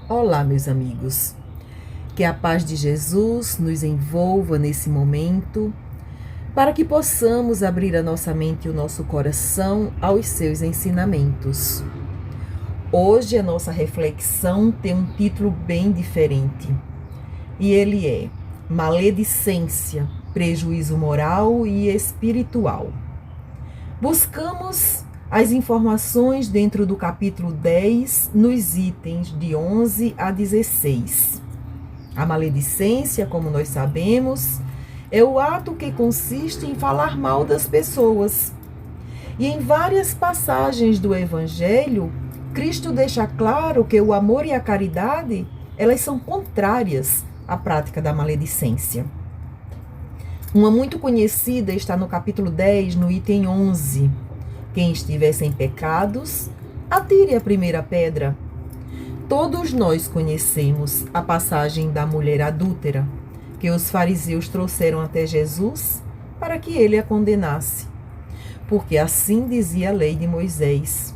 Olá, meus amigos. Que a paz de Jesus nos envolva nesse momento, para que possamos abrir a nossa mente e o nosso coração aos seus ensinamentos. Hoje a nossa reflexão tem um título bem diferente. E ele é Maledicência, Prejuízo Moral e Espiritual. Buscamos as informações dentro do capítulo 10, nos itens de 11 a 16. A maledicência, como nós sabemos, é o ato que consiste em falar mal das pessoas. E em várias passagens do Evangelho, Cristo deixa claro que o amor e a caridade, elas são contrárias à prática da maledicência. Uma muito conhecida está no capítulo 10, no item 11. Quem estiver sem pecados, atire a primeira pedra. Todos nós conhecemos a passagem da mulher adúltera, que os fariseus trouxeram até Jesus para que ele a condenasse, porque assim dizia a lei de Moisés.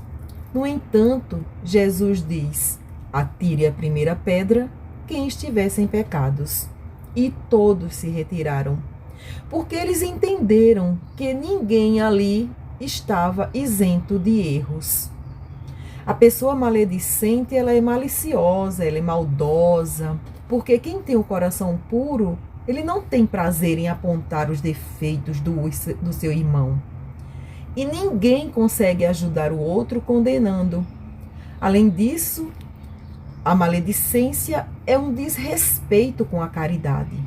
No entanto, Jesus diz: atire a primeira pedra quem estiver sem pecados. E todos se retiraram, porque eles entenderam que ninguém ali estava isento de erros. A pessoa maledicente, ela é maliciosa, ela é maldosa, porque quem tem o coração puro, ele não tem prazer em apontar os defeitos do seu irmão. E ninguém consegue ajudar o outro condenando. Além disso, a maledicência é um desrespeito com a caridade.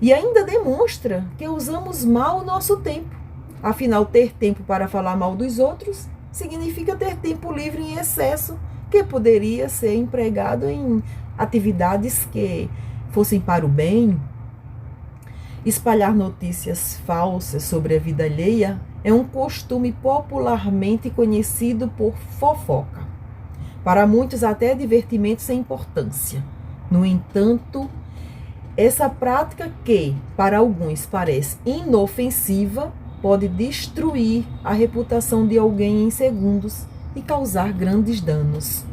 E ainda demonstra que usamos mal o nosso tempo. Afinal, ter tempo para falar mal dos outros significa ter tempo livre em excesso, que poderia ser empregado em atividades que fossem para o bem. Espalhar notícias falsas sobre a vida alheia é um costume popularmente conhecido por fofoca. Para muitos, até divertimento sem importância. No entanto, essa prática que, para alguns, parece inofensiva, pode destruir a reputação de alguém em segundos e causar grandes danos.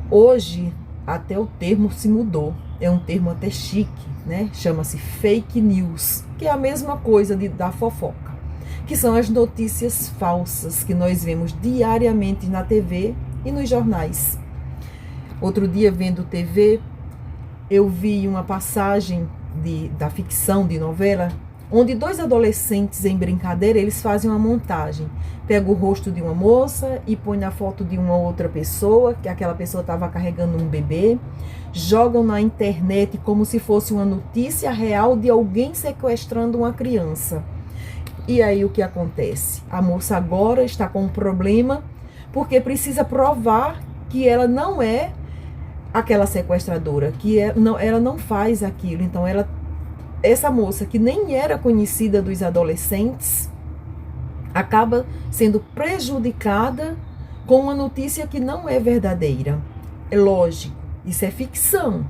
Hoje, até o termo se mudou. É um termo até chique, né? Chama-se fake news, que é a mesma coisa da fofoca, que são as notícias falsas que nós vemos diariamente na TV e nos jornais. Outro dia, vendo TV, eu vi uma passagem da ficção de novela, onde dois adolescentes, em brincadeira, eles fazem uma montagem. Pega o rosto de uma moça e põe na foto de uma outra pessoa, que aquela pessoa estava carregando um bebê, jogam na internet como se fosse uma notícia real de alguém sequestrando uma criança. E aí o que acontece? A moça agora está com um problema, porque precisa provar que ela não é aquela sequestradora, que ela não faz aquilo. Então, essa moça, que nem era conhecida dos adolescentes, acaba sendo prejudicada com uma notícia que não é verdadeira. É lógico, isso é ficção,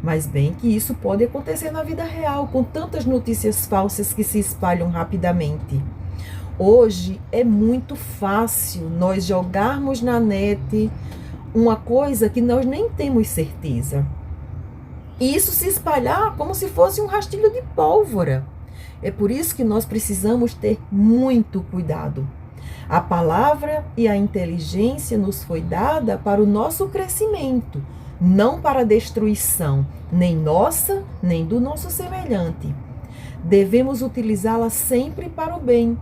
mas bem que isso pode acontecer na vida real, com tantas notícias falsas que se espalham rapidamente. Hoje é muito fácil nós jogarmos na net uma coisa que nós nem temos certeza. E isso se espalhar como se fosse um rastilho de pólvora. É por isso que nós precisamos ter muito cuidado. A palavra e a inteligência nos foi dada para o nosso crescimento, não para a destruição, nem nossa, nem do nosso semelhante. Devemos utilizá-la sempre para o bem.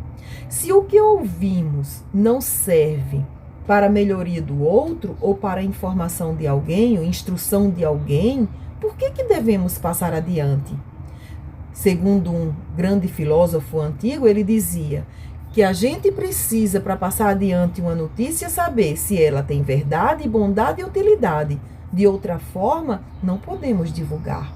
Se o que ouvimos não serve para a melhoria do outro, ou para a informação de alguém, ou instrução de alguém, por que devemos passar adiante? Segundo um grande filósofo antigo, ele dizia que a gente precisa, para passar adiante uma notícia, saber se ela tem verdade, bondade e utilidade. De outra forma, não podemos divulgar.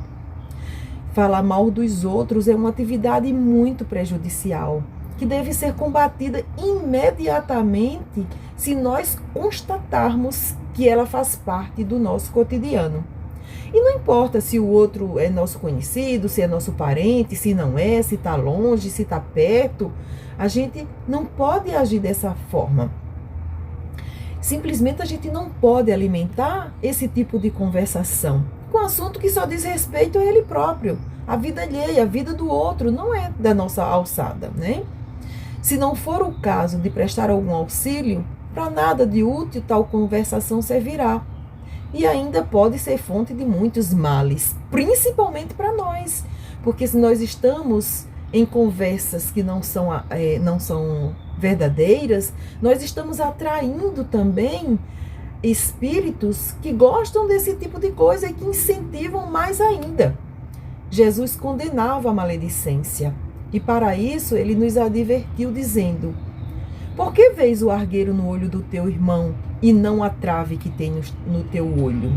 Falar mal dos outros é uma atividade muito prejudicial, que deve ser combatida imediatamente se nós constatarmos que ela faz parte do nosso cotidiano. E não importa se o outro é nosso conhecido, se é nosso parente, se não é, se está longe, se está perto, a gente não pode agir dessa forma. Simplesmente a gente não pode alimentar esse tipo de conversação com assunto que só diz respeito a ele próprio. A vida alheia, a vida do outro, não é da nossa alçada, né? Se não for o caso de prestar algum auxílio, para nada de útil tal conversação servirá. E ainda pode ser fonte de muitos males, principalmente para nós. Porque se nós estamos em conversas que não são verdadeiras, nós estamos atraindo também espíritos que gostam desse tipo de coisa e que incentivam mais ainda. Jesus condenava a maledicência e para isso ele nos advertiu dizendo: por que vês o argueiro no olho do teu irmão e não a trave que tem no teu olho?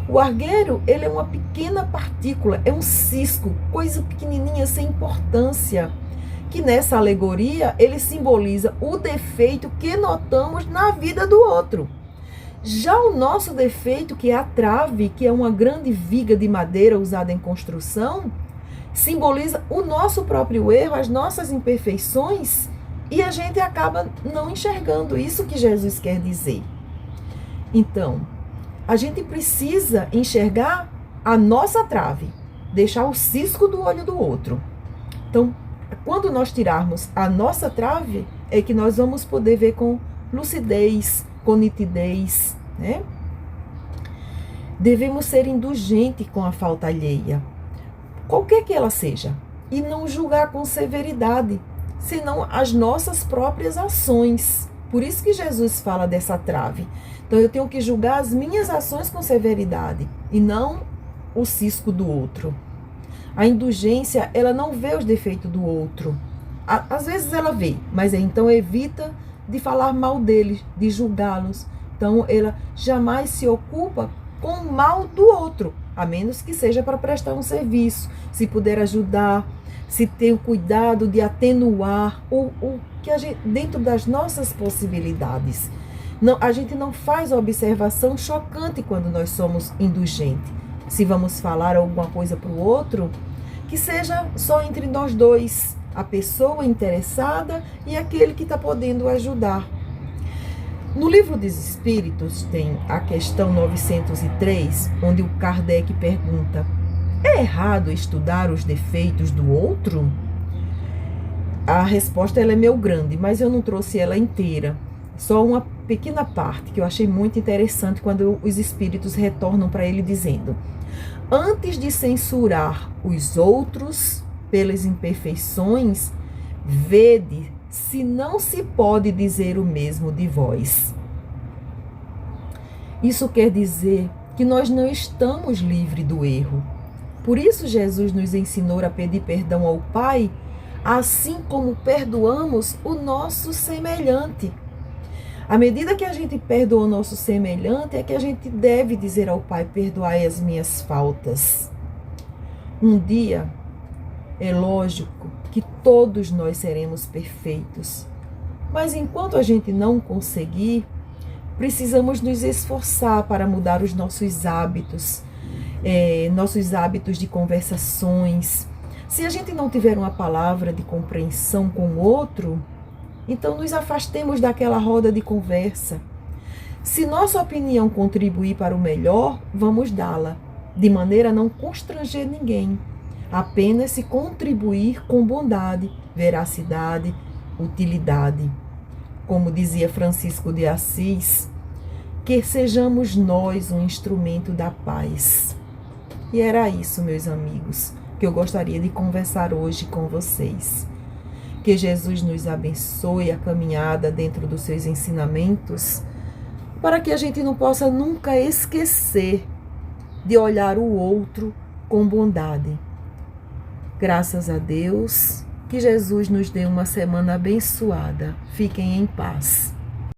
O argueiro, ele é uma pequena partícula, é um cisco, coisa pequenininha, sem importância, que nessa alegoria ele simboliza o defeito que notamos na vida do outro. Já o nosso defeito, que é a trave, que é uma grande viga de madeira usada em construção, simboliza o nosso próprio erro, as nossas imperfeições, e a gente acaba não enxergando isso que Jesus quer dizer. Então, a gente precisa enxergar a nossa trave, deixar o cisco do olho do outro. Então, quando nós tirarmos a nossa trave, é que nós vamos poder ver com lucidez, com nitidez, né? Devemos ser indulgentes com a falta alheia, qualquer que ela seja, e não julgar com severidade, senão as nossas próprias ações. Por isso que Jesus fala dessa trave. Então eu tenho que julgar as minhas ações com severidade e não o cisco do outro. A indulgência, ela não vê os defeitos do outro. Às vezes ela vê, mas então evita de falar mal deles, de julgá-los. Então ela jamais se ocupa com o mal do outro, a menos que seja para prestar um serviço, se puder ajudar, se ter o cuidado de atenuar o que a gente, dentro das nossas possibilidades. Não, a gente não faz observação chocante quando nós somos indulgentes. Se vamos falar alguma coisa para o outro, que seja só entre nós dois, a pessoa interessada e aquele que está podendo ajudar. No Livro dos Espíritos tem a questão 903, onde o Kardec pergunta: é errado estudar os defeitos do outro? A resposta ela é meio grande, mas eu não trouxe ela inteira. Só uma pequena parte que eu achei muito interessante quando os espíritos retornam para ele dizendo: antes de censurar os outros pelas imperfeições, vede se não se pode dizer o mesmo de vós. Isso quer dizer que nós não estamos livres do erro. Por isso Jesus nos ensinou a pedir perdão ao Pai, assim como perdoamos o nosso semelhante. À medida que a gente perdoa o nosso semelhante, é que a gente deve dizer ao Pai: perdoai as minhas faltas. Um dia, é lógico que todos nós seremos perfeitos. Mas enquanto a gente não conseguir, precisamos nos esforçar para mudar os nossos hábitos de conversações. Se a gente não tiver uma palavra de compreensão com o outro, então nos afastemos daquela roda de conversa. Se nossa opinião contribuir para o melhor, vamos dá-la, de maneira a não constranger ninguém. Apenas se contribuir com bondade, veracidade, utilidade. Como dizia Francisco de Assis, que sejamos nós um instrumento da paz. E era isso, meus amigos, que eu gostaria de conversar hoje com vocês. Que Jesus nos abençoe a caminhada dentro dos seus ensinamentos, para que a gente não possa nunca esquecer de olhar o outro com bondade. Graças a Deus, que Jesus nos dê uma semana abençoada. Fiquem em paz.